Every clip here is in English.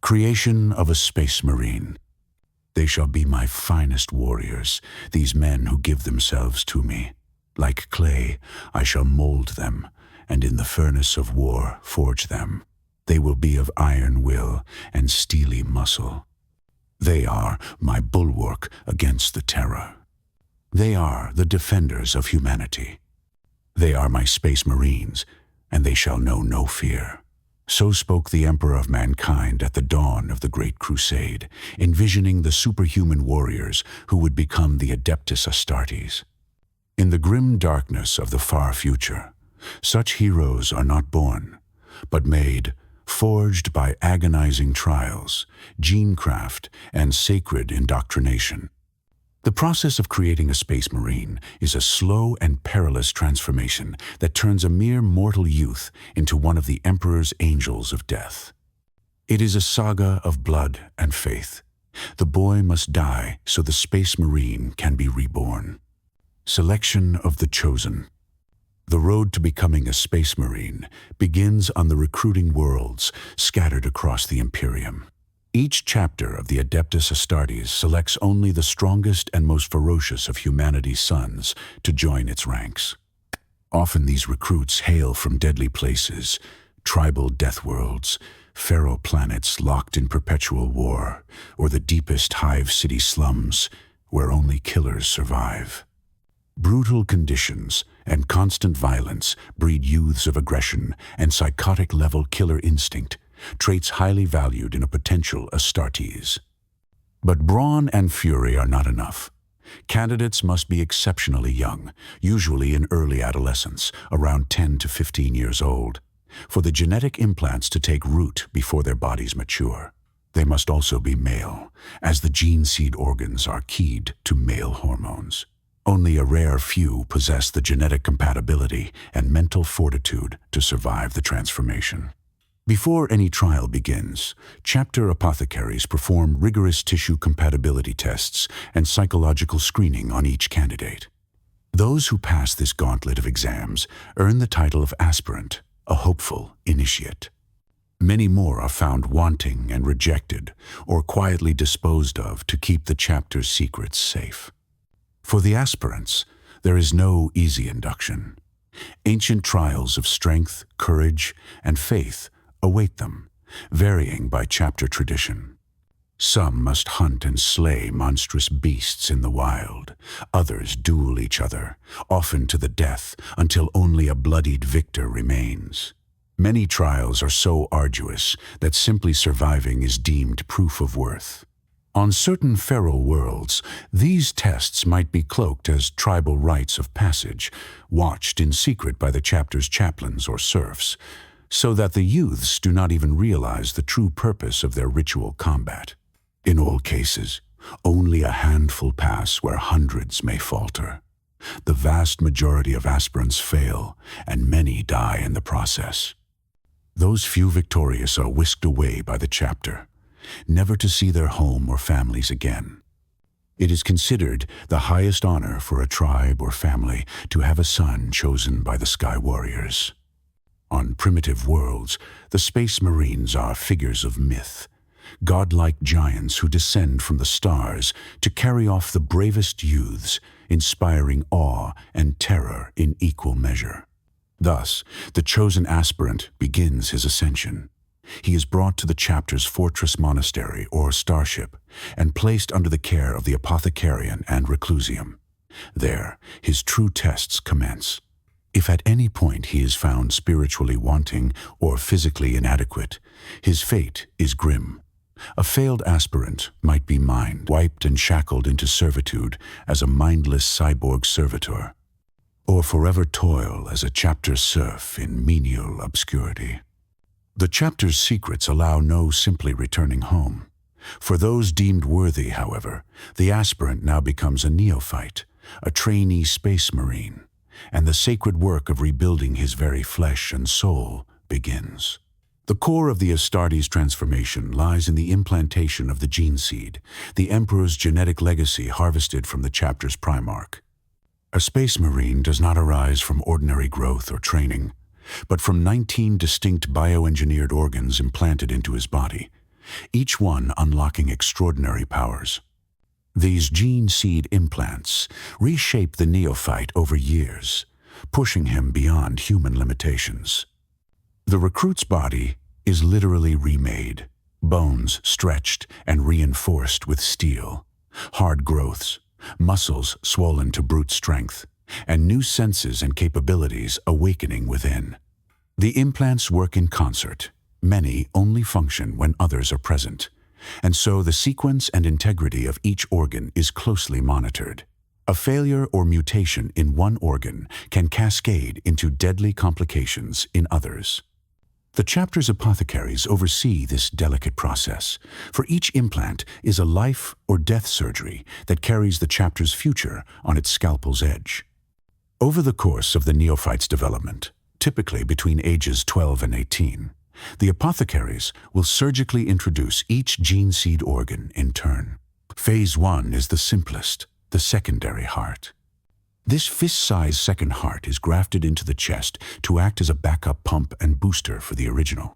Creation of a Space Marine. They shall be my finest warriors, these men who give themselves to me. Like clay, I shall mold them, and in the furnace of war forge them. They will be of iron will and steely muscle. They are my bulwark against the terror. They are the defenders of humanity. They are my Space Marines, and they shall know no fear. So spoke the Emperor of mankind at the dawn of the Great Crusade, envisioning the superhuman warriors who would become the Adeptus Astartes. In the grim darkness of the far future, such heroes are not born, but made, forged by agonizing trials, genecraft, and sacred indoctrination. The process of creating a Space Marine is a slow and perilous transformation that turns a mere mortal youth into one of the Emperor's angels of death. It is a saga of blood and faith. The boy must die so the Space Marine can be reborn. Selection of the chosen. The road to becoming a Space Marine begins on the recruiting worlds scattered across the Imperium. Each chapter of the Adeptus Astartes selects only the strongest and most ferocious of humanity's sons to join its ranks. Often these recruits hail from deadly places, tribal death worlds, feral planets locked in perpetual war, or the deepest hive city slums where only killers survive. Brutal conditions and constant violence breed youths of aggression and psychotic-level killer instinct, traits highly valued in a potential Astartes. But brawn and fury are not enough. Candidates must be exceptionally young, usually in early adolescence, around 10 to 15 years old, for the genetic implants to take root before their bodies mature. They must also be male, as the gene seed organs are keyed to male hormones. Only a rare few possess the genetic compatibility and mental fortitude to survive the transformation. Before any trial begins, chapter apothecaries perform rigorous tissue compatibility tests and psychological screening on each candidate. Those who pass this gauntlet of exams earn the title of aspirant, a hopeful initiate. Many more are found wanting and rejected, or quietly disposed of to keep the chapter's secrets safe. For the aspirants, there is no easy induction. Ancient trials of strength, courage, and faith await them, varying by chapter tradition. Some must hunt and slay monstrous beasts in the wild. Others duel each other, often to the death, until only a bloodied victor remains. Many trials are so arduous that simply surviving is deemed proof of worth. On certain feral worlds, these tests might be cloaked as tribal rites of passage, watched in secret by the chapter's chaplains or serfs, so that the youths do not even realize the true purpose of their ritual combat. In all cases, only a handful pass where hundreds may falter. The vast majority of aspirants fail, and many die in the process. Those few victorious are whisked away by the chapter, never to see their home or families again. It is considered the highest honor for a tribe or family to have a son chosen by the Sky Warriors. On primitive worlds, the Space Marines are figures of myth, godlike giants who descend from the stars to carry off the bravest youths, inspiring awe and terror in equal measure. Thus, the chosen aspirant begins his ascension. He is brought to the chapter's fortress monastery or starship and placed under the care of the Apothecarian and Reclusium. There, his true tests commence. If at any point he is found spiritually wanting or physically inadequate, his fate is grim. A failed aspirant might be mind-wiped and shackled into servitude as a mindless cyborg servitor, or forever toil as a chapter serf in menial obscurity. The chapter's secrets allow no simply returning home. For those deemed worthy, however, the aspirant now becomes a neophyte, a trainee Space Marine, and the sacred work of rebuilding his very flesh and soul begins. The core of the Astartes transformation lies in the implantation of the gene seed, the Emperor's genetic legacy harvested from the chapter's Primarch. A Space Marine does not arise from ordinary growth or training, but from 19 distinct bioengineered organs implanted into his body. each one unlocking extraordinary powers. These gene seed implants reshape the neophyte over years, pushing him beyond human limitations. The recruit's body is literally remade, bones stretched and reinforced with steel, hard growths, muscles swollen to brute strength, and new senses and capabilities awakening within. The implants work in concert. Many only function when others are present, and so the sequence and integrity of each organ is closely monitored. A failure or mutation in one organ can cascade into deadly complications in others. The chapter's apothecaries oversee this delicate process, for each implant is a life or death surgery that carries the chapter's future on its scalpel's edge. Over the course of the neophyte's development, typically between ages 12 and 18, the apothecaries will surgically introduce each gene seed organ in turn. Phase 1 is the simplest, the secondary heart. This fist-sized second heart is grafted into the chest to act as a backup pump and booster for the original.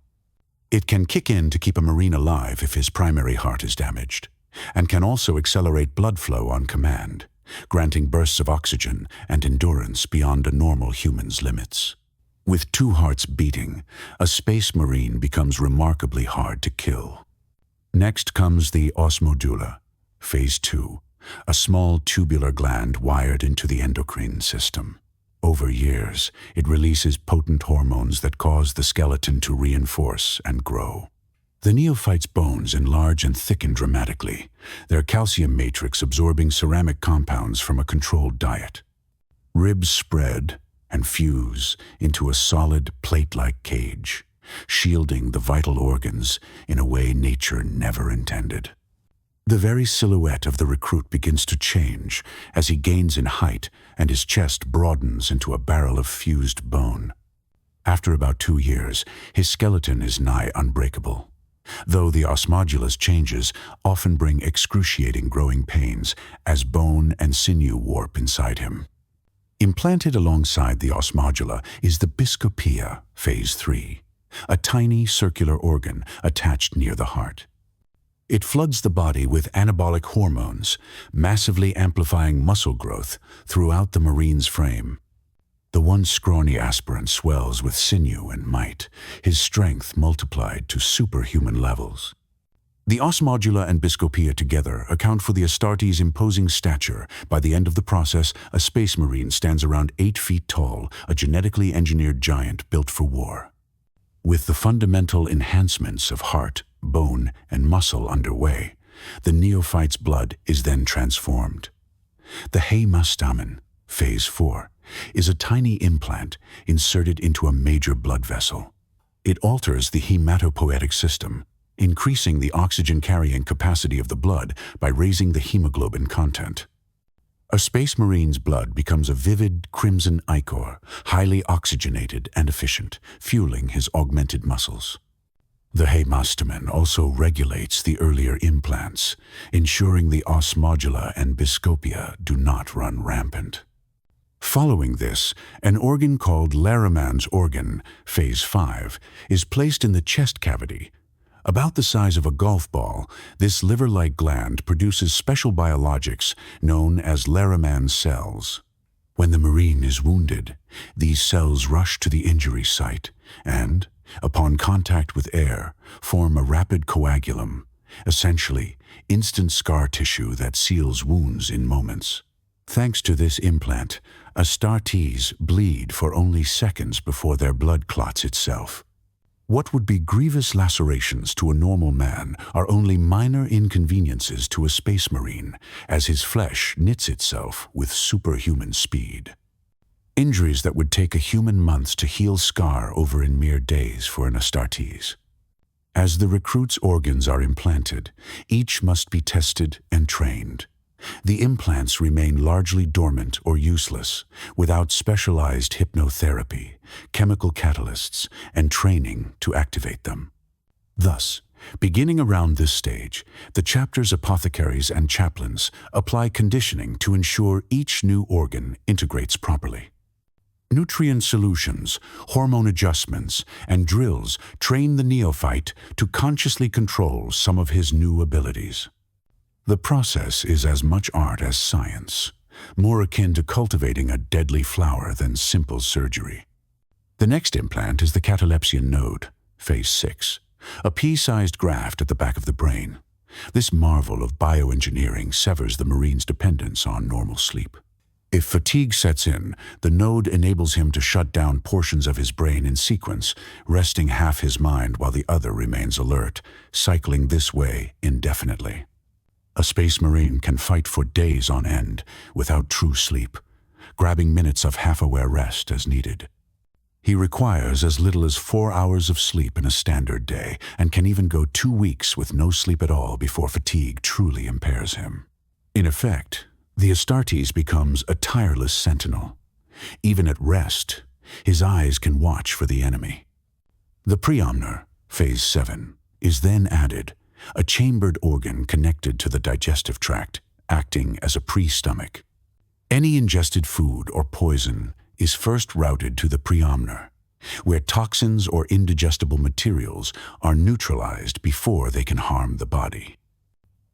It can kick in to keep a Marine alive if his primary heart is damaged, and can also accelerate blood flow on command, granting bursts of oxygen and endurance beyond a normal human's limits. With two hearts beating, a space marine becomes remarkably hard to kill. Next comes the osmodula, phase 2, a small tubular gland wired into the endocrine system. Over years, it releases potent hormones that cause the skeleton to reinforce and grow. The neophyte's bones enlarge and thicken dramatically, their calcium matrix absorbing ceramic compounds from a controlled diet. Ribs spread and fuse into a solid plate-like cage, shielding the vital organs in a way nature never intended. The very silhouette of the recruit begins to change as he gains in height and his chest broadens into a barrel of fused bone. After about 2 years, his skeleton is nigh unbreakable, though the osmodula's changes often bring excruciating growing pains as bone and sinew warp inside him. Implanted alongside the osmodula is the biscopia, phase 3, a tiny circular organ attached near the heart. It floods the body with anabolic hormones, massively amplifying muscle growth throughout the marine's frame. The once scrawny aspirant swells with sinew and might, his strength multiplied to superhuman levels. The osmodula and biscopia together account for the Astartes' imposing stature. By the end of the process, a space marine stands around 8 feet tall, a genetically engineered giant built for war. With the fundamental enhancements of heart, bone, and muscle underway, the neophyte's blood is then transformed. The hemastamen, phase 4, is a tiny implant inserted into a major blood vessel. It alters the hematopoietic system, increasing the oxygen-carrying capacity of the blood by raising the hemoglobin content. A space marine's blood becomes a vivid crimson ichor, highly oxygenated and efficient, fueling his augmented muscles. The hemastamen also regulates the earlier implants, ensuring the osmodula and biscopia do not run rampant. Following this, an organ called Laramann's organ, phase 5, is placed in the chest cavity. About the size of a golf ball, this liver-like gland produces special biologics known as Laraman cells. When the marine is wounded, these cells rush to the injury site and, upon contact with air, form a rapid coagulum, essentially instant scar tissue that seals wounds in moments. Thanks to this implant, Astartes bleed for only seconds before their blood clots itself. What would be grievous lacerations to a normal man are only minor inconveniences to a space marine, as his flesh knits itself with superhuman speed. Injuries that would take a human months to heal scar over in mere days for an Astartes. As the recruit's organs are implanted, each must be tested and trained. The implants remain largely dormant or useless, without specialized hypnotherapy, chemical catalysts, and training to activate them. Thus, beginning around this stage, the chapter's apothecaries and chaplains apply conditioning to ensure each new organ integrates properly. Nutrient solutions, hormone adjustments, and drills train the neophyte to consciously control some of his new abilities. The process is as much art as science, more akin to cultivating a deadly flower than simple surgery. The next implant is the catalepsian node, phase 6, a pea-sized graft at the back of the brain. This marvel of bioengineering severs the Marine's dependence on normal sleep. If fatigue sets in, the node enables him to shut down portions of his brain in sequence, resting half his mind while the other remains alert, cycling this way indefinitely. A Space Marine can fight for days on end without true sleep, grabbing minutes of half-aware rest as needed. He requires as little as 4 hours of sleep in a standard day and can even go 2 weeks with no sleep at all before fatigue truly impairs him. In effect, the Astartes becomes a tireless sentinel. Even at rest, his eyes can watch for the enemy. The preomner, phase 7, is then added, a chambered organ connected to the digestive tract, acting as a pre-stomach. Any ingested food or poison is first routed to the preomner, where toxins or indigestible materials are neutralized before they can harm the body.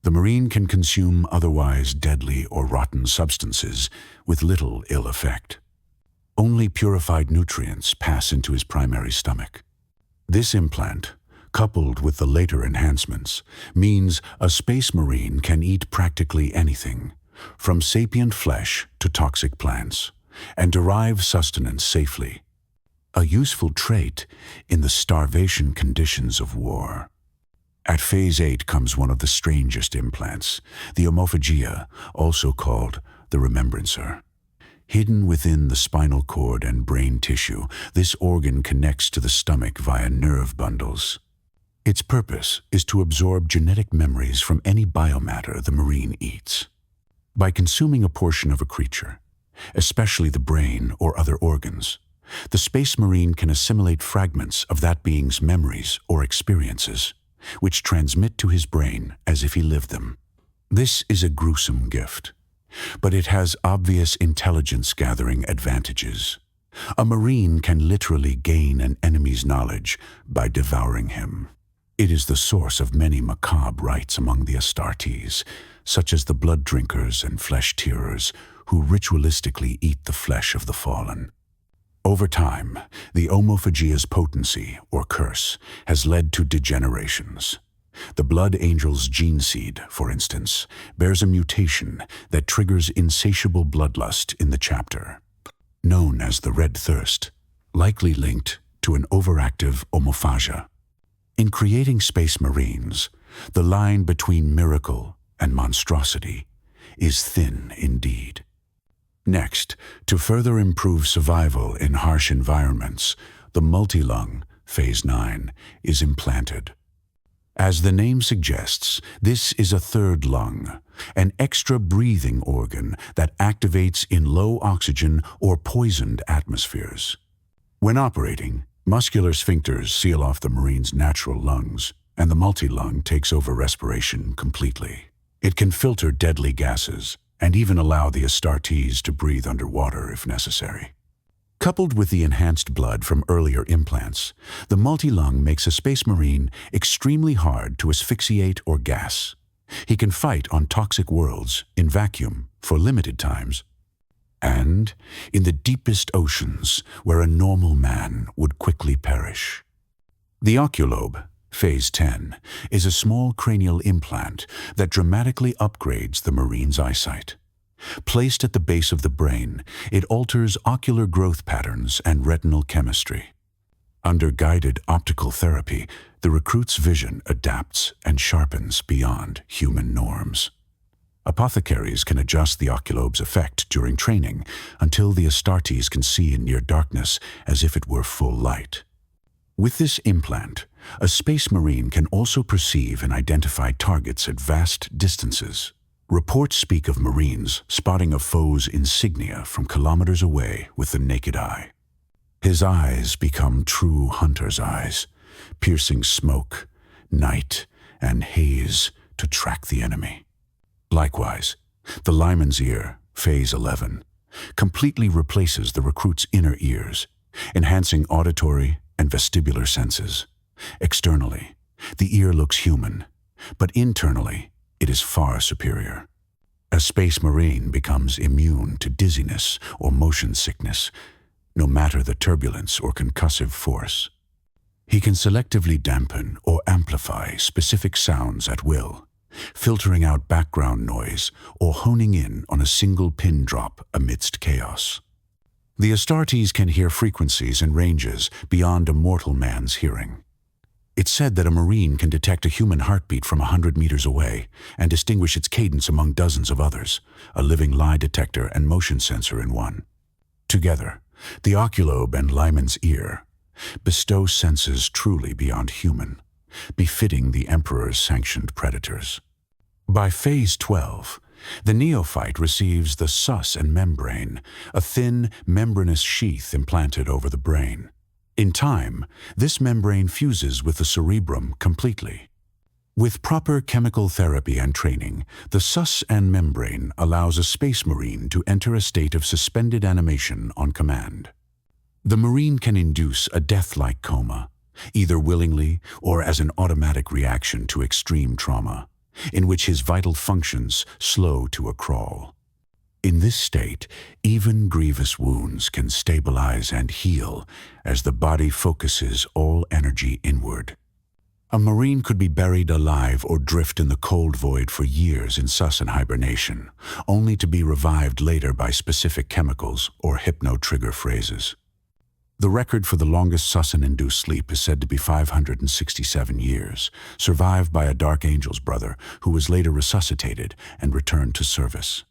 The Marine can consume otherwise deadly or rotten substances with little ill effect. Only purified nutrients pass into his primary stomach. This implant, coupled with the later enhancements, means a Space Marine can eat practically anything, from sapient flesh to toxic plants, and derive sustenance safely, a useful trait in the starvation conditions of war. At phase 8 comes one of the strangest implants, the Homophagia, also called the Remembrancer. Hidden within the spinal cord and brain tissue, this organ connects to the stomach via nerve bundles. Its purpose is to absorb genetic memories from any biomatter the Marine eats. By consuming a portion of a creature, especially the brain or other organs, the Space Marine can assimilate fragments of that being's memories or experiences, which transmit to his brain as if he lived them. This is a gruesome gift, but it has obvious intelligence-gathering advantages. A Marine can literally gain an enemy's knowledge by devouring him. It is the source of many macabre rites among the Astartes, such as the blood drinkers and flesh-tearers who ritualistically eat the flesh of the fallen. Over time, the Homophagia's potency, or curse, has led to degenerations. The Blood Angel's gene seed, for instance, bears a mutation that triggers insatiable bloodlust in the chapter, known as the Red Thirst, likely linked to an overactive homophagia. In creating Space Marines, the line between miracle and monstrosity is thin indeed. Next, to further improve survival in harsh environments, the multilung, phase 9, is implanted. As the name suggests, this is a third lung, an extra breathing organ that activates in low oxygen or poisoned atmospheres. When operating, muscular sphincters seal off the Marine's natural lungs, and the multilung takes over respiration completely. It can filter deadly gases, and even allow the Astartes to breathe underwater if necessary. Coupled with the enhanced blood from earlier implants, the multilung makes a Space Marine extremely hard to asphyxiate or gas. He can fight on toxic worlds in vacuum for limited times, and in the deepest oceans where a normal man would quickly perish. The oculobe, phase 10, is a small cranial implant that dramatically upgrades the Marine's eyesight. Placed at the base of the brain, it alters ocular growth patterns and retinal chemistry. Under guided optical therapy, the recruit's vision adapts and sharpens beyond human norms. Apothecaries can adjust the oculobe's effect during training until the Astartes can see in near darkness as if it were full light. With this implant, a Space Marine can also perceive and identify targets at vast distances. Reports speak of Marines spotting a foe's insignia from kilometers away with the naked eye. His eyes become true hunter's eyes, piercing smoke, night, and haze to track the enemy. Likewise, the Lyman's ear, phase 11, completely replaces the recruit's inner ears, enhancing auditory and vestibular senses. Externally, the ear looks human, but internally, it is far superior. A Space Marine becomes immune to dizziness or motion sickness, no matter the turbulence or concussive force. He can selectively dampen or amplify specific sounds at will, filtering out background noise or honing in on a single pin drop amidst chaos. The Astartes can hear frequencies and ranges beyond a mortal man's hearing. It's said that a Marine can detect a human heartbeat from 100 meters away and distinguish its cadence among dozens of others, a living lie detector and motion sensor in one. Together, the oculobe and Lyman's ear bestow senses truly beyond human, befitting the Emperor's sanctioned predators. By Phase 12, the neophyte receives the sus and membrane, a thin, membranous sheath implanted over the brain. In time, this membrane fuses with the cerebrum completely. With proper chemical therapy and training, the sus and membrane allows a Space Marine to enter a state of suspended animation on command. The Marine can induce a death-like coma, either willingly or as an automatic reaction to extreme trauma, in which his vital functions slow to a crawl. In this state, even grievous wounds can stabilize and heal as the body focuses all energy inward. A Marine could be buried alive or drift in the cold void for years in sus and hibernation, only to be revived later by specific chemicals or hypno-trigger phrases. The record for the longest Susan-induced sleep is said to be 567 years, survived by a Dark Angel's brother who was later resuscitated and returned to service.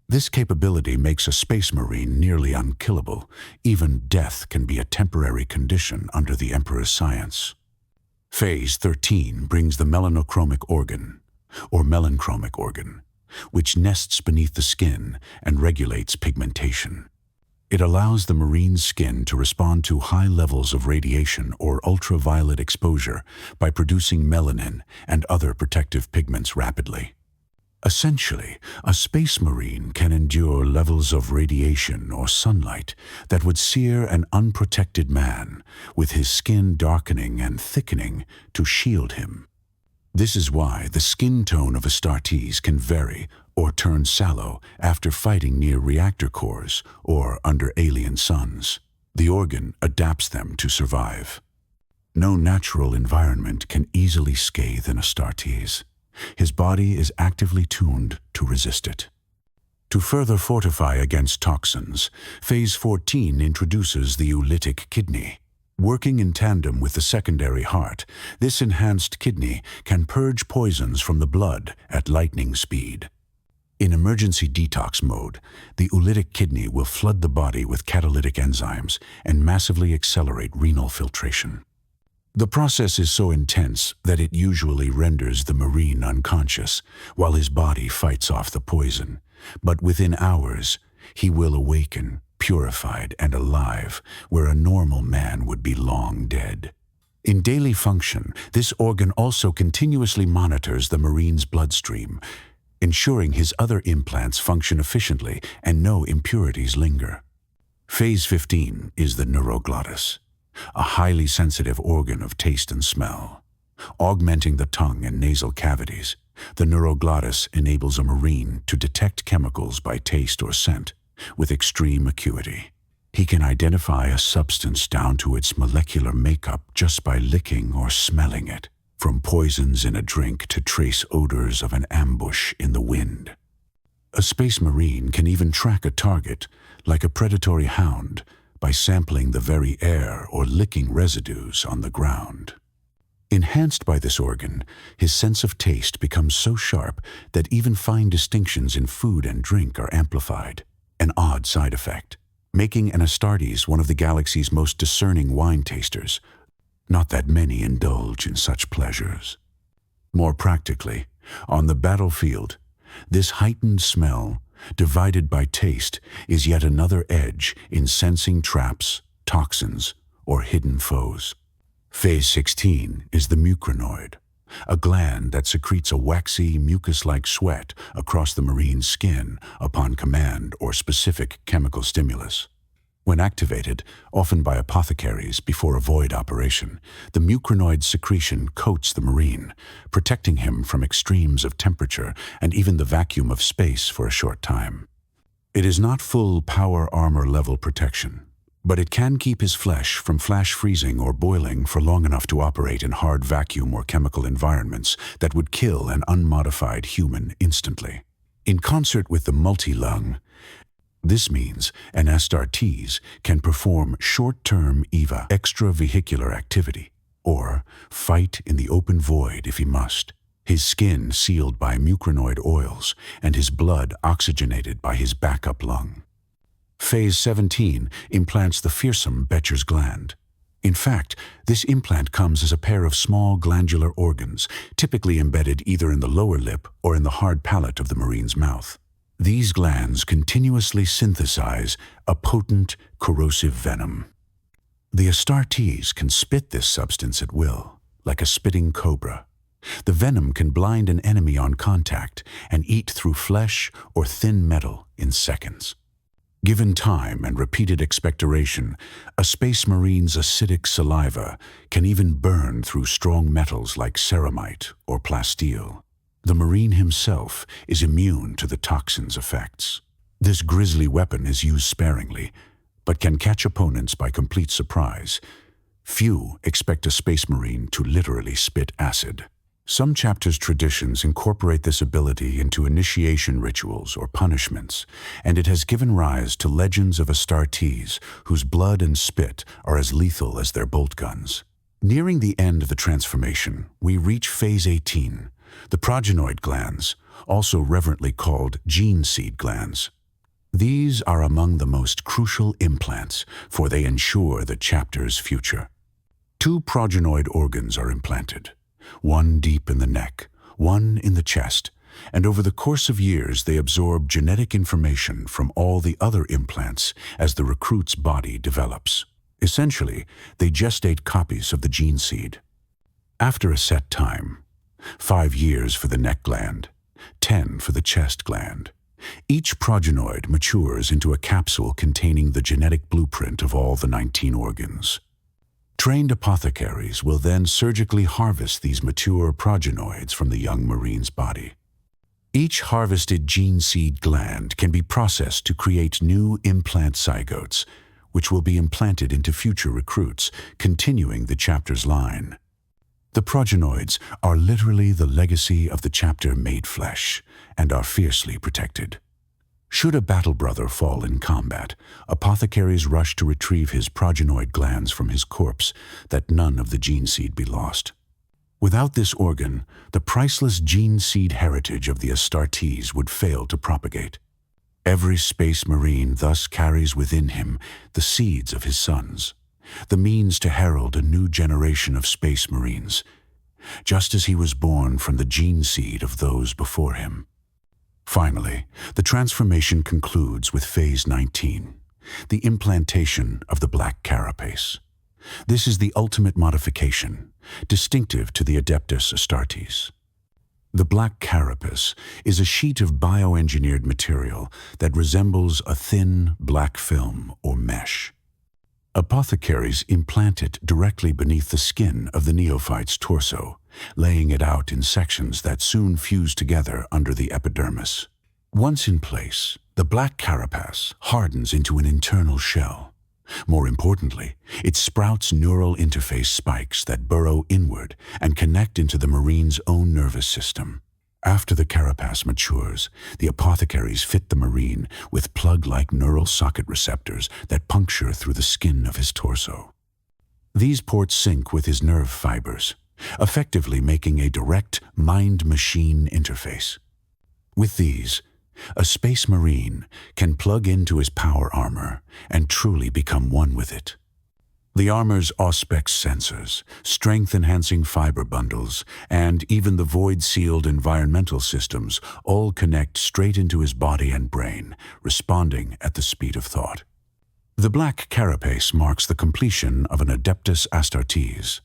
This capability makes a Space Marine nearly unkillable. Even death can be a temporary condition under the Emperor's science. Phase 13 brings the melanochromic organ, or melanchromic organ, which nests beneath the skin and regulates pigmentation. It allows the Marine's skin to respond to high levels of radiation or ultraviolet exposure by producing melanin and other protective pigments rapidly. Essentially, a Space Marine can endure levels of radiation or sunlight that would sear an unprotected man, with his skin darkening and thickening to shield him. This is why the skin tone of Astartes can vary or turn sallow after fighting near reactor cores or under alien suns. The organ adapts them to survive. No natural environment can easily scathe an Astartes. His body is actively tuned to resist it. To further fortify against toxins, Phase 14 introduces the eulytic kidney. Working in tandem with the secondary heart, this enhanced kidney can purge poisons from the blood at lightning speed. In emergency detox mode, the eulytic kidney will flood the body with catalytic enzymes and massively accelerate renal filtration. The process is so intense that it usually renders the Marine unconscious while his body fights off the poison. But within hours, he will awaken, purified and alive, where a normal man would be long dead. In daily function, this organ also continuously monitors the Marine's bloodstream, ensuring his other implants function efficiently and no impurities linger. Phase 15 is the neuroglottis, a highly sensitive organ of taste and smell. Augmenting the tongue and nasal cavities, the neuroglottis enables a Marine to detect chemicals by taste or scent with extreme acuity. He can identify a substance down to its molecular makeup just by licking or smelling it, from poisons in a drink to trace odors of an ambush in the wind. A Space Marine can even track a target, like a predatory hound, by sampling the very air or licking residues on the ground. Enhanced by this organ, his sense of taste becomes so sharp that even fine distinctions in food and drink are amplified, an odd side effect, making an Astartes one of the galaxy's most discerning wine tasters. Not that many indulge in such pleasures. More practically, on the battlefield, this heightened smell, divided by taste, is yet another edge in sensing traps, toxins, or hidden foes. Phase 16 is the mucranoid, a gland that secretes a waxy, mucus-like sweat across the marine's skin upon command or specific chemical stimulus. When activated, often by apothecaries before a void operation, the mucrinoid secretion coats the marine, protecting him from extremes of temperature and even the vacuum of space for a short time. It is not full power armor level protection, but it can keep his flesh from flash freezing or boiling for long enough to operate in hard vacuum or chemical environments that would kill an unmodified human instantly. In concert with the multi-lung, this means an Astartes can perform short-term EVA extravehicular activity, or fight in the open void if he must, his skin sealed by mucrinoid oils and his blood oxygenated by his backup lung. Phase 17 implants the fearsome Becher's gland. In fact, this implant comes as a pair of small glandular organs, typically embedded either in the lower lip or in the hard palate of the marine's mouth. These glands continuously synthesize a potent, corrosive venom. The Astartes can spit this substance at will, like a spitting cobra. The venom can blind an enemy on contact and eat through flesh or thin metal in seconds. Given time and repeated expectoration, a space marine's acidic saliva can even burn through strong metals like ceramite or plasteel. The marine himself is immune to the toxin's effects. This grisly weapon is used sparingly, but can catch opponents by complete surprise. Few expect a space marine to literally spit acid. Some chapters' traditions incorporate this ability into initiation rituals or punishments, and it has given rise to legends of Astartes whose blood and spit are as lethal as their bolt guns. Nearing the end of the transformation, we reach Phase 18, the progenoid glands, also reverently called gene seed glands. These are among the most crucial implants, for they ensure the chapter's future. 2 progenoid organs are implanted, one deep in the neck, one in the chest, and over the course of years they absorb genetic information from all the other implants as the recruit's body develops. Essentially, they gestate copies of the gene seed. After a set time, 5 years for the neck gland, 10 for the chest gland, each progenoid matures into a capsule containing the genetic blueprint of all the 19 organs. Trained apothecaries will then surgically harvest these mature progenoids from the young marine's body. Each harvested gene seed gland can be processed to create new implant zygotes, which will be implanted into future recruits, continuing the chapter's line. The progenoids are literally the legacy of the chapter made flesh, and are fiercely protected. Should a battle brother fall in combat, apothecaries rush to retrieve his progenoid glands from his corpse, that none of the gene seed be lost. Without this organ, the priceless gene seed heritage of the Astartes would fail to propagate. Every space marine thus carries within him the seeds of his sons, the means to herald a new generation of space marines, just as he was born from the gene seed of those before him. Finally, the transformation concludes with Phase 19, the implantation of the Black Carapace. This is the ultimate modification, distinctive to the Adeptus Astartes. The Black Carapace is a sheet of bioengineered material that resembles a thin black film or mesh. Apothecaries implant it directly beneath the skin of the neophyte's torso, laying it out in sections that soon fuse together under the epidermis. Once in place, the Black Carapace hardens into an internal shell. More importantly, it sprouts neural interface spikes that burrow inward and connect into the marine's own nervous system. After the carapace matures, the apothecaries fit the marine with plug-like neural socket receptors that puncture through the skin of his torso. These ports sync with his nerve fibers, effectively making a direct mind-machine interface. With these, a space marine can plug into his power armor and truly become one with it. The armor's auspex sensors, strength-enhancing fiber bundles, and even the void-sealed environmental systems all connect straight into his body and brain, responding at the speed of thought. The Black Carapace marks the completion of an Adeptus Astartes,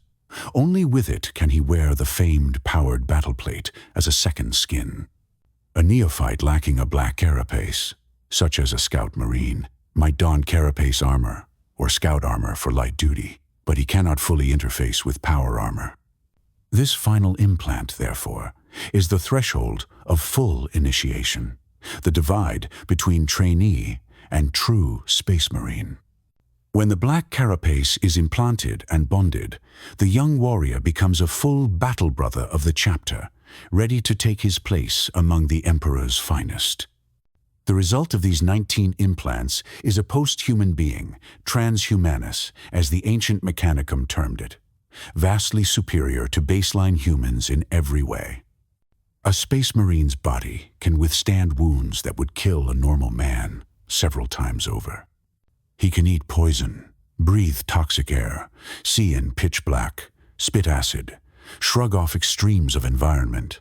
Only with it can he wear the famed powered battleplate as a second skin. A neophyte lacking a Black Carapace, such as a Scout Marine, might don Carapace armor or Scout armor for light duty, but he cannot fully interface with power armor. This final implant, therefore, is the threshold of full initiation, the divide between trainee and true Space Marine. When the Black Carapace is implanted and bonded, the young warrior becomes a full battle brother of the chapter, ready to take his place among the Emperor's finest. The result of these 19 implants is a post-human being, transhumanus, as the ancient Mechanicum termed it, vastly superior to baseline humans in every way. A Space Marine's body can withstand wounds that would kill a normal man several times over. He can eat poison, breathe toxic air, see in pitch black, spit acid, shrug off extremes of environment,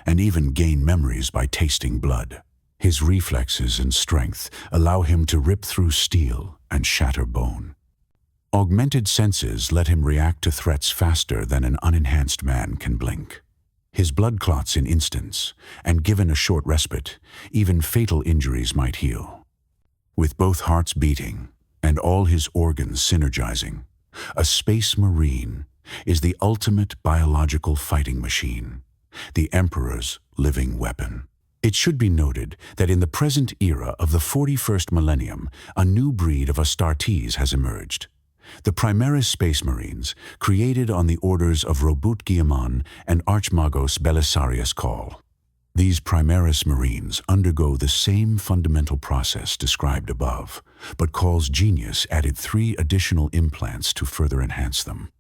and even gain memories by tasting blood. His reflexes and strength allow him to rip through steel and shatter bone. Augmented senses let him react to threats faster than an unenhanced man can blink. His blood clots in instants, and given a short respite, even fatal injuries might heal. With both hearts beating and all his organs synergizing, a Space Marine is the ultimate biological fighting machine, the Emperor's living weapon. It should be noted that in the present era of the 41st millennium, a new breed of Astartes has emerged. The Primarchs Space Marines, created on the orders of Robut Guillamon and Archmagos Belisarius Call. These Primarchs Marines undergo the same fundamental process described above, but Call's genius added 3 additional implants to further enhance them.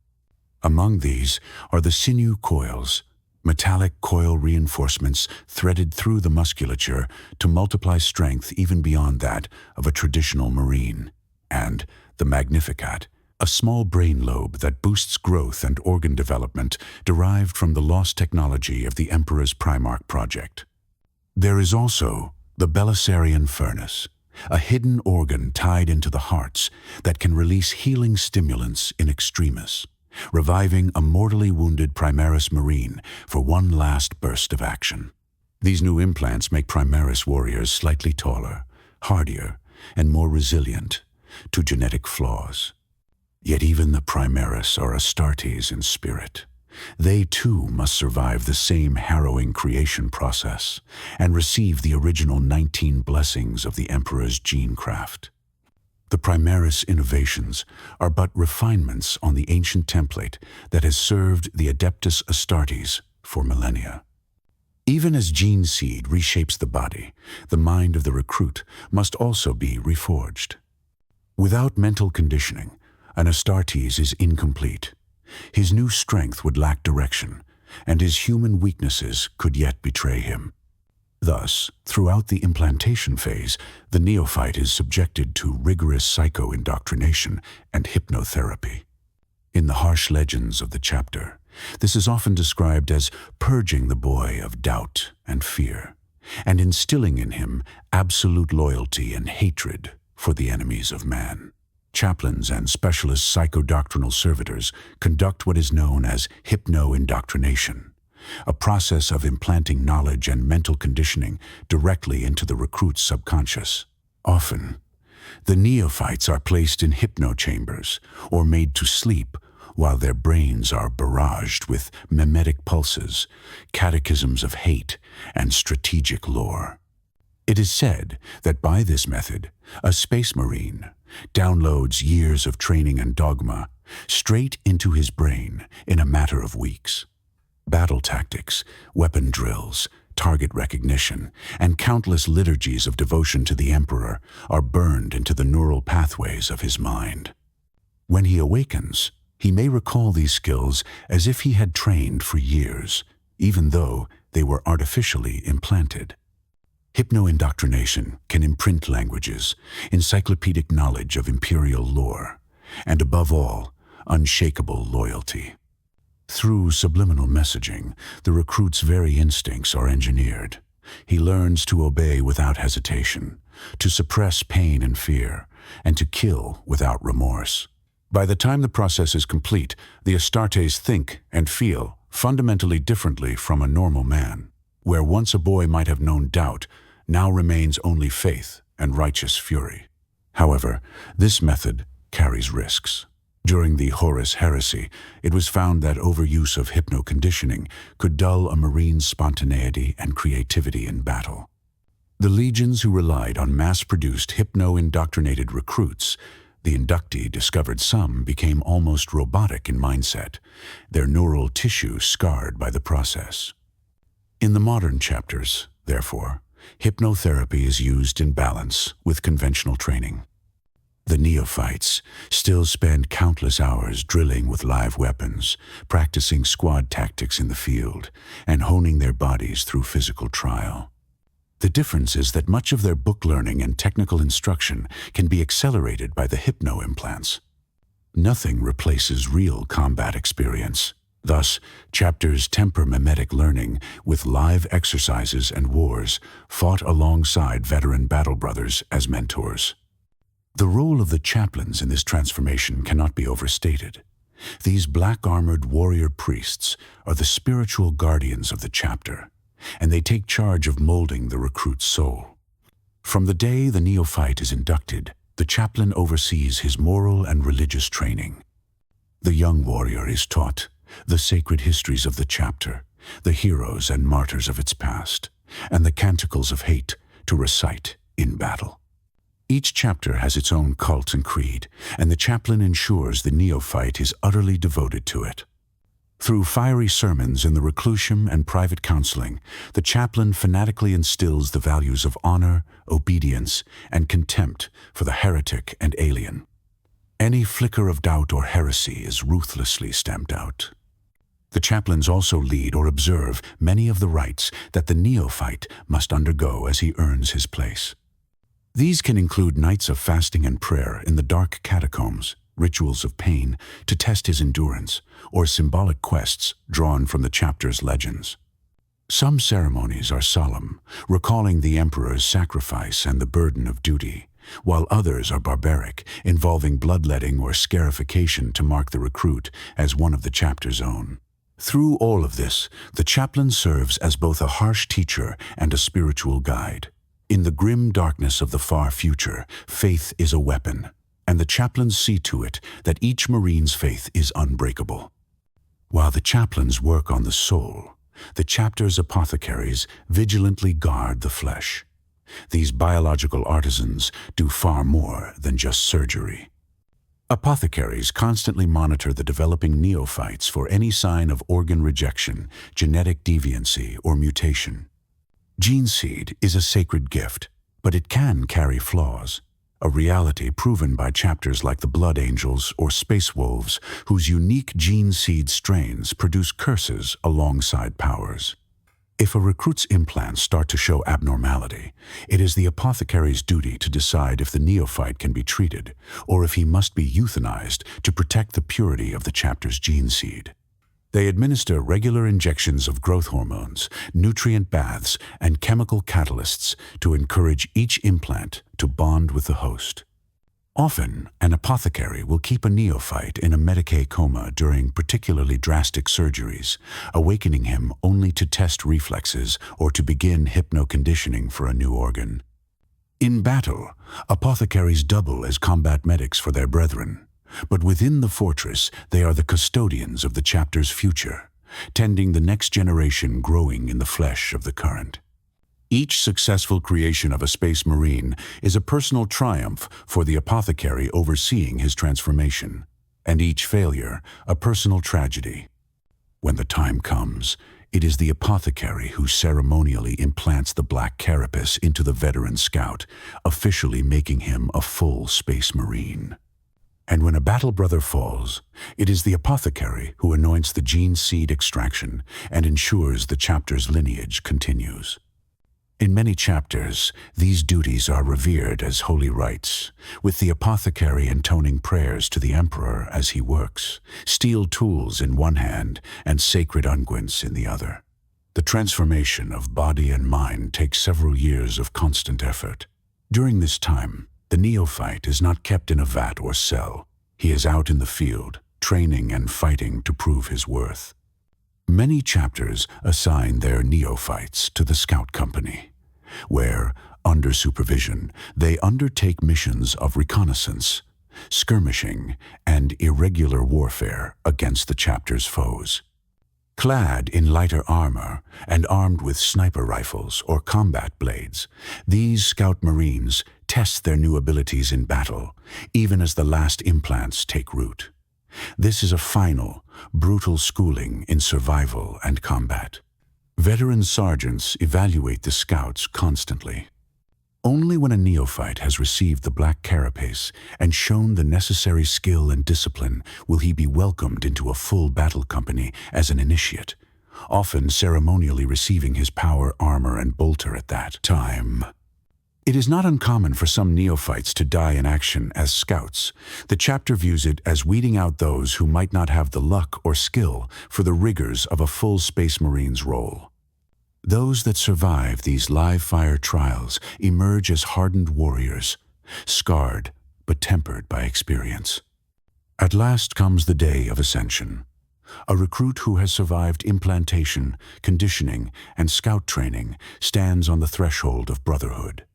Among these are the sinew coils, metallic coil reinforcements threaded through the musculature to multiply strength even beyond that of a traditional Marine, and the Magnificat, a small brain lobe that boosts growth and organ development derived from the lost technology of the Emperor's Primarch project. There is also the Belisarian Furnace, a hidden organ tied into the hearts that can release healing stimulants in extremis, reviving a mortally wounded Primarchs Marine for one last burst of action. These new implants make Primarchs warriors slightly taller, hardier, and more resilient to genetic flaws. Yet even the Primarchs are Astartes in spirit. They too must survive the same harrowing creation process and receive the original 19 blessings of the Emperor's gene craft. The Primarchs innovations are but refinements on the ancient template that has served the Adeptus Astartes for millennia. Even as gene seed reshapes the body, the mind of the recruit must also be reforged. Without mental conditioning, an Astartes is incomplete. His new strength would lack direction, and his human weaknesses could yet betray him. Thus, throughout the implantation phase, the neophyte is subjected to rigorous psycho-indoctrination and hypnotherapy. In the harsh legends of the chapter, this is often described as purging the boy of doubt and fear, and instilling in him absolute loyalty and hatred for the enemies of man. Chaplains and specialist psychodoctrinal servitors conduct what is known as hypno-indoctrination, a process of implanting knowledge and mental conditioning directly into the recruit's subconscious. Often, the neophytes are placed in hypnochambers or made to sleep while their brains are barraged with mimetic pulses, catechisms of hate, and strategic lore. It is said that by this method, a Space Marine downloads years of training and dogma straight into his brain in a matter of weeks. Battle tactics, weapon drills, target recognition, and countless liturgies of devotion to the Emperor are burned into the neural pathways of his mind. When he awakens, he may recall these skills as if he had trained for years, even though they were artificially implanted. Hypno-indoctrination can imprint languages, encyclopedic knowledge of imperial lore, and above all, unshakable loyalty. Through subliminal messaging, the recruit's very instincts are engineered. He learns to obey without hesitation, to suppress pain and fear, and to kill without remorse. By the time the process is complete, the Astartes think and feel fundamentally differently from a normal man. Where once a boy might have known doubt, now remains only faith and righteous fury. However, this method carries risks. During the Horus Heresy, it was found that overuse of hypno-conditioning could dull a marine's spontaneity and creativity in battle. The legions who relied on mass-produced hypno-indoctrinated recruits, the inductee discovered some became almost robotic in mindset, their neural tissue scarred by the process. In the modern chapters, therefore, hypnotherapy is used in balance with conventional training. The neophytes still spend countless hours drilling with live weapons, practicing squad tactics in the field, and honing their bodies through physical trial. The difference is that much of their book learning and technical instruction can be accelerated by the hypno-implants. Nothing replaces real combat experience. Thus, chapters temper mimetic learning with live exercises and wars fought alongside veteran battle brothers as mentors. The role of the chaplains in this transformation cannot be overstated. These black-armored warrior priests are the spiritual guardians of the chapter, and they take charge of molding the recruit's soul. From the day the neophyte is inducted, the chaplain oversees his moral and religious training. The young warrior is taught the sacred histories of the chapter, the heroes and martyrs of its past, and the canticles of hate to recite in battle. Each chapter has its own cult and creed, and the chaplain ensures the neophyte is utterly devoted to it. Through fiery sermons in the reclusium and private counseling, the chaplain fanatically instills the values of honor, obedience, and contempt for the heretic and alien. Any flicker of doubt or heresy is ruthlessly stamped out. The chaplains also lead or observe many of the rites that the neophyte must undergo as he earns his place. These can include nights of fasting and prayer in the dark catacombs, rituals of pain to test his endurance, or symbolic quests drawn from the chapter's legends. Some ceremonies are solemn, recalling the emperor's sacrifice and the burden of duty, while others are barbaric, involving bloodletting or scarification to mark the recruit as one of the chapter's own. Through all of this, the chaplain serves as both a harsh teacher and a spiritual guide. In the grim darkness of the far future, faith is a weapon, and the chaplains see to it that each marine's faith is unbreakable. While the chaplains work on the soul, the chapter's apothecaries vigilantly guard the flesh. These biological artisans do far more than just surgery. Apothecaries constantly monitor the developing neophytes for any sign of organ rejection, genetic deviancy, or mutation. Gene seed is a sacred gift, but it can carry flaws, a reality proven by chapters like the Blood Angels or Space Wolves, whose unique gene seed strains produce curses alongside powers. If a recruit's implants start to show abnormality, it is the apothecary's duty to decide if the neophyte can be treated, or if he must be euthanized to protect the purity of the chapter's gene seed. They administer regular injections of growth hormones, nutrient baths, and chemical catalysts to encourage each implant to bond with the host. Often, an apothecary will keep a neophyte in a Medicae coma during particularly drastic surgeries, awakening him only to test reflexes or to begin hypno-conditioning for a new organ. In battle, apothecaries double as combat medics for their brethren. But within the fortress, they are the custodians of the chapter's future, tending the next generation growing in the flesh of the current. Each successful creation of a space marine is a personal triumph for the apothecary overseeing his transformation, and each failure a personal tragedy. When the time comes, it is the apothecary who ceremonially implants the Black Carapace into the veteran scout, officially making him a full space marine. And when a battle brother falls, it is the apothecary who anoints the gene seed extraction and ensures the chapter's lineage continues. In many chapters, these duties are revered as holy rites, with the apothecary intoning prayers to the emperor as he works, steel tools in one hand and sacred unguents in the other. The transformation of body and mind takes several years of constant effort. During this time, the neophyte is not kept in a vat or cell. He is out in the field, training and fighting to prove his worth. Many chapters assign their neophytes to the Scout Company, where, under supervision, they undertake missions of reconnaissance, skirmishing, and irregular warfare against the chapter's foes. Clad in lighter armor and armed with sniper rifles or combat blades, these Scout Marines test their new abilities in battle, even as the last implants take root. This is a final, brutal schooling in survival and combat. Veteran sergeants evaluate the scouts constantly. Only when a neophyte has received the Black Carapace and shown the necessary skill and discipline will he be welcomed into a full battle company as an initiate, often ceremonially receiving his power armor and bolter at that time. It is not uncommon for some neophytes to die in action as scouts. The chapter views it as weeding out those who might not have the luck or skill for the rigors of a full Space Marine's role. Those that survive these live-fire trials emerge as hardened warriors, scarred but tempered by experience. At last comes the day of ascension. A recruit who has survived implantation, conditioning, and scout training stands on the threshold of brotherhood.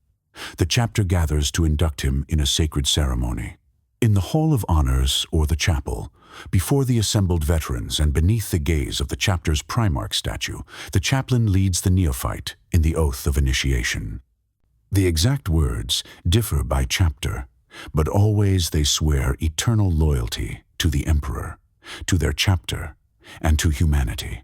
The chapter gathers to induct him in a sacred ceremony. In the Hall of Honors, or the chapel, before the assembled veterans and beneath the gaze of the chapter's Primarch statue, the chaplain leads the neophyte in the oath of initiation. The exact words differ by chapter, but always they swear eternal loyalty to the Emperor, to their chapter, and to humanity.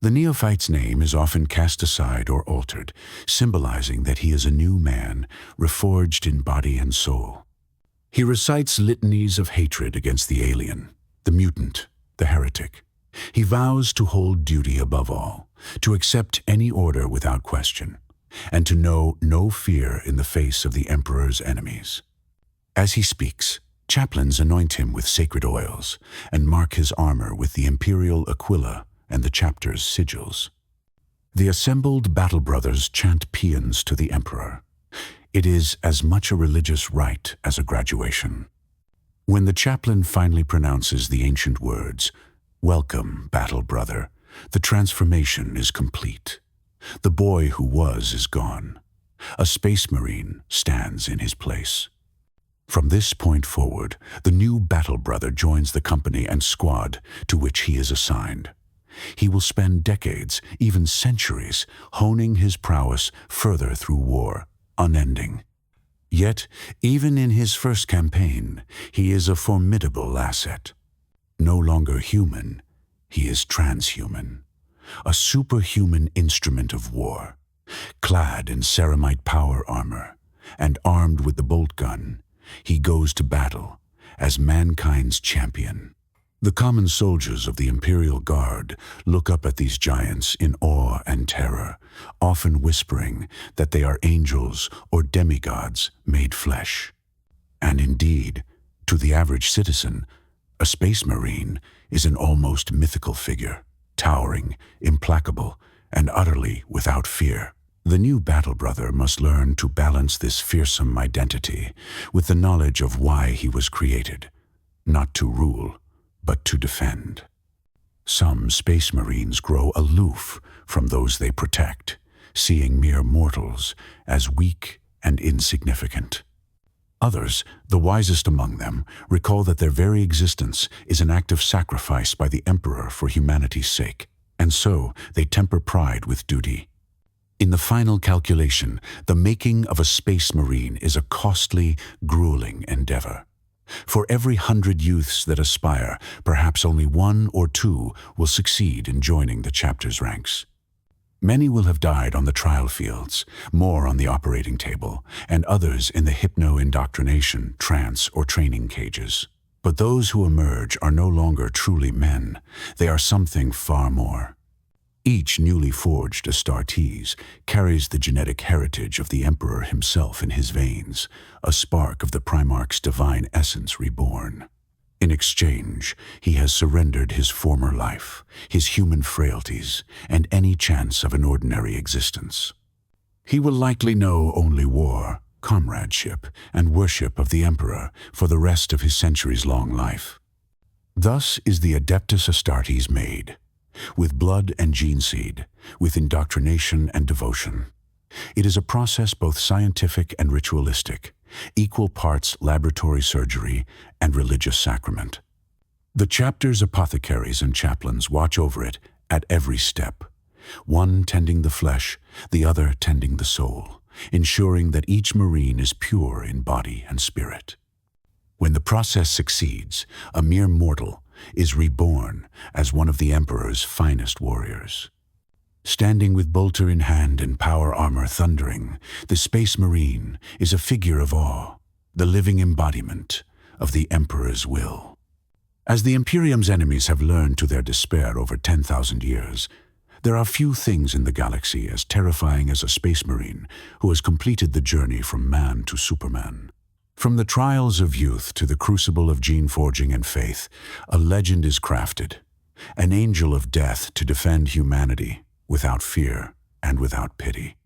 The neophyte's name is often cast aside or altered, symbolizing that he is a new man, reforged in body and soul. He recites litanies of hatred against the alien, the mutant, the heretic. He vows to hold duty above all, to accept any order without question, and to know no fear in the face of the Emperor's enemies. As he speaks, chaplains anoint him with sacred oils and mark his armor with the imperial aquila and the chapter's sigils. The assembled battle brothers chant paeans to the Emperor. It is as much a religious rite as a graduation. When the chaplain finally pronounces the ancient words, "Welcome, battle brother," the transformation is complete. The boy who was is gone. A Space Marine stands in his place. From this point forward, the new battle brother joins the company and squad to which he is assigned. He will spend decades, even centuries, honing his prowess further through war, unending. Yet, even in his first campaign, he is a formidable asset. No longer human, he is transhuman, a superhuman instrument of war. Clad in ceramite power armor and armed with the bolt gun, he goes to battle as mankind's champion. The common soldiers of the Imperial Guard look up at these giants in awe and terror, often whispering that they are angels or demigods made flesh. And indeed, to the average citizen, a Space Marine is an almost mythical figure, towering, implacable, and utterly without fear. The new battle brother must learn to balance this fearsome identity with the knowledge of why he was created, not to rule, but to defend. Some Space Marines grow aloof from those they protect, seeing mere mortals as weak and insignificant. Others, the wisest among them, recall that their very existence is an act of sacrifice by the Emperor for humanity's sake, and so they temper pride with duty. In the final calculation, the making of a Space Marine is a costly, grueling endeavor. For every 100 youths that aspire, perhaps only 1 or 2 will succeed in joining the chapter's ranks. Many will have died on the trial fields, more on the operating table, and others in the hypno-indoctrination, trance, or training cages. But those who emerge are no longer truly men. They are something far more. Each newly forged Astartes carries the genetic heritage of the Emperor himself in his veins, a spark of the Primarch's divine essence reborn. In exchange, he has surrendered his former life, his human frailties, and any chance of an ordinary existence. He will likely know only war, comradeship, and worship of the Emperor for the rest of his centuries-long life. Thus is the Adeptus Astartes made, with blood and gene seed, with indoctrination and devotion. It is a process both scientific and ritualistic, equal parts laboratory surgery and religious sacrament. The chapter's apothecaries and chaplains watch over it at every step, one tending the flesh, the other tending the soul, ensuring that each Marine is pure in body and spirit. When the process succeeds, a mere mortal is reborn as one of the Emperor's finest warriors. Standing with bolter in hand and power armor thundering, the Space Marine is a figure of awe, the living embodiment of the Emperor's will. As the Imperium's enemies have learned to their despair over 10,000 years, there are few things in the galaxy as terrifying as a Space Marine who has completed the journey from man to Superman. From the trials of youth to the crucible of gene forging and faith, a legend is crafted, an angel of death to defend humanity without fear and without pity.